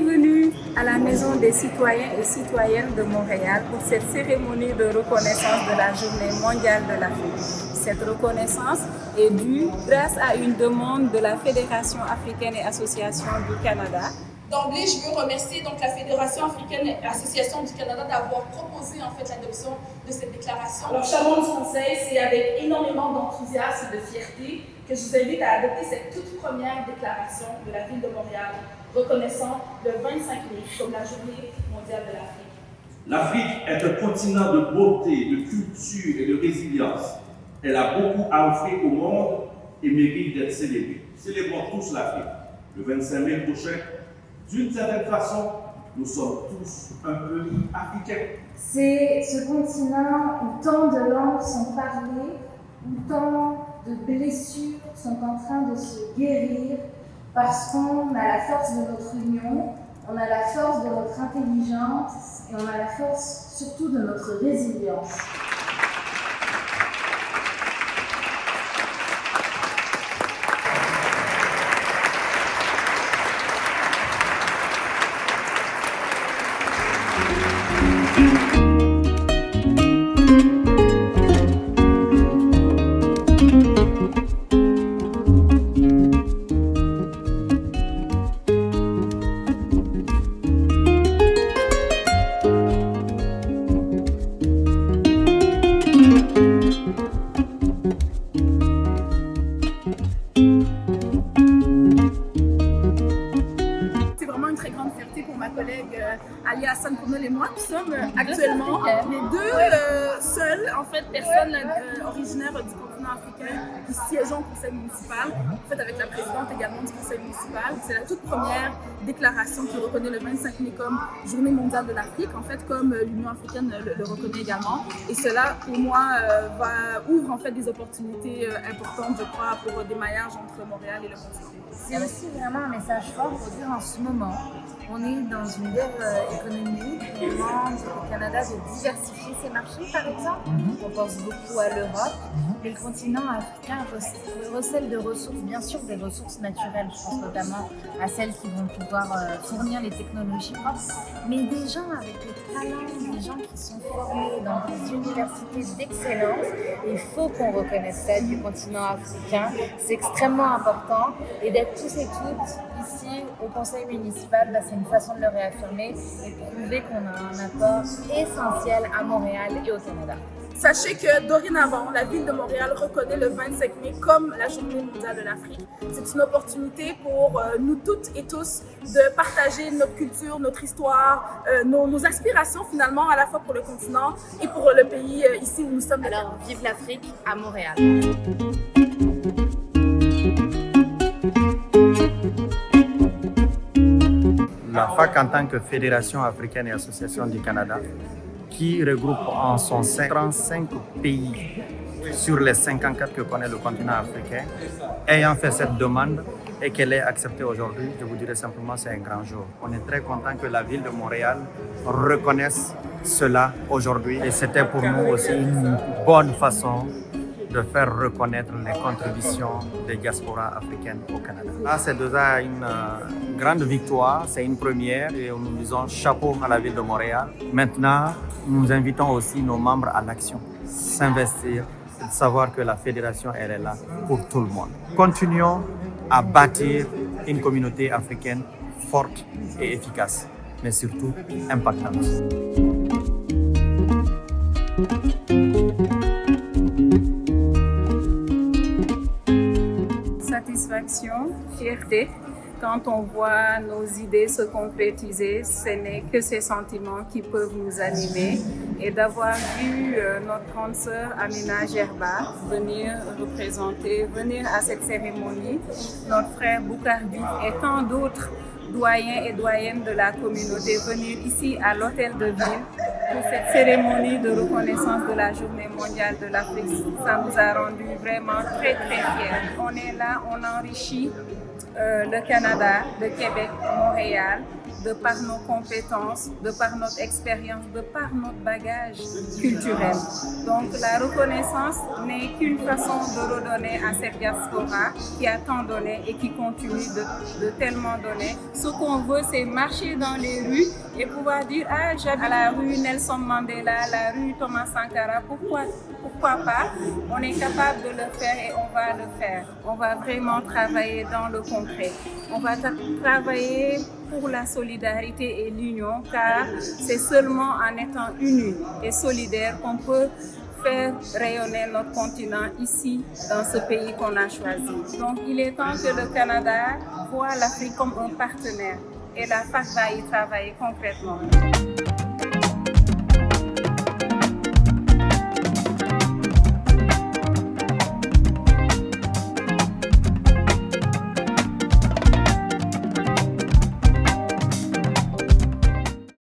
Bienvenue à la Maison des citoyens et citoyennes de Montréal pour cette cérémonie de reconnaissance de la Journée mondiale de l'Afrique. Cette reconnaissance est due grâce à une demande de la Fédération africaine et association du Canada. D'emblée, je veux remercier donc la Fédération africaine et association du Canada d'avoir proposé en fait l'adoption de cette déclaration. Alors, chers membres du Conseil, c'est avec énormément d'enthousiasme et de fierté que je vous invite à adopter cette toute première déclaration de la Ville de Montréal, reconnaissant le 25 mai comme la Journée mondiale de l'Afrique. L'Afrique est un continent de beauté, de culture et de résilience. Elle a beaucoup à offrir au monde et mérite d'être célébrée. Célébrons tous l'Afrique. Le 25 mai prochain, d'une certaine façon, nous sommes tous un peu africains. C'est ce continent où tant de langues sont parlées, où tant de blessures sont en train de se guérir, parce qu'on a la force de notre union, on a la force de notre intelligence et on a la force surtout de notre résilience. Très grande fierté pour ma collègue Ali Hassan Kounel et moi qui sommes actuellement les deux seules en fait, personnes originaires du continent africain qui siégeons au conseil municipal, en fait avec la présidente également du conseil municipal. C'est la toute première déclaration qui reconnaît le 25 mai comme Journée mondiale de l'Afrique, en fait comme l'Union africaine le reconnaît également. Et cela pour moi ouvre en fait des opportunités importantes, je crois, pour démaillage entre Montréal et le continent. C'est aussi vraiment un message fort pour dire en ce moment, on est dans une guerre économique, on demande au Canada de diversifier ses marchés par exemple, on pense beaucoup à l'Europe, mais le continent africain recèle de ressources, bien sûr des ressources naturelles, je pense notamment à celles qui vont pouvoir fournir les technologies propres, mais des gens avec le talent, des gens qui sont formés dans des universités d'excellence, il faut qu'on reconnaisse ça du continent africain, c'est extrêmement important et d'être tous et toutes ici au conseil municipal, c'est une façon de le réaffirmer et de prouver qu'on a un apport essentiel à Montréal et au Canada. Sachez que dorénavant, la Ville de Montréal reconnaît le 25 mai comme la Journée mondiale de l'Afrique. C'est une opportunité pour nous toutes et tous de partager notre culture, notre histoire, nos aspirations finalement, à la fois pour le continent et pour le pays ici où nous sommes. Alors, vive l'Afrique à Montréal! La FAC en tant que Fédération africaine et association du Canada, qui regroupe en son sein 35 pays sur les 54 que connaît le continent africain, ayant fait cette demande et qu'elle est acceptée aujourd'hui, je vous dirais simplement c'est un grand jour. On est très content que la ville de Montréal reconnaisse cela aujourd'hui et c'était pour nous aussi une bonne façon de faire reconnaître les contributions des diasporas africaines au Canada. Là, c'est déjà une grande victoire, c'est une première et nous disons chapeau à la ville de Montréal. Maintenant, nous invitons aussi nos membres à l'action, s'investir, savoir que la fédération elle est là pour tout le monde. Continuons à bâtir une communauté africaine forte et efficace, mais surtout impactante. Satisfaction, fierté. Quand on voit nos idées se concrétiser, ce n'est que ces sentiments qui peuvent nous animer. Et d'avoir vu notre grande sœur Amina Gerba venir représenter, venir à cette cérémonie, notre frère Boucar Diouf et tant d'autres doyens et doyennes de la communauté venir ici à l'Hôtel de Ville pour cette cérémonie de reconnaissance de la Journée mondiale de l'Afrique. Ça nous a rendu vraiment très très fiers. On est là, on enrichit le Canada, le Québec, Montréal de par nos compétences, de par notre expérience, de par notre bagage culturel. Donc la reconnaissance n'est qu'une façon de redonner à cette diaspora qui a tant donné et qui continue de tellement donner. Ce qu'on veut, c'est marcher dans les rues et pouvoir dire « Ah, j'habite à la rue Nelson Mandela, la rue Thomas Sankara, pourquoi pas ?» On est capable de le faire et on va le faire. On va vraiment travailler dans le concret. On va travailler pour la solidarité et l'union, car c'est seulement en étant unis et solidaires qu'on peut faire rayonner notre continent ici, dans ce pays qu'on a choisi. Donc il est temps que le Canada voit l'Afrique comme un partenaire et la FAC va y travailler concrètement.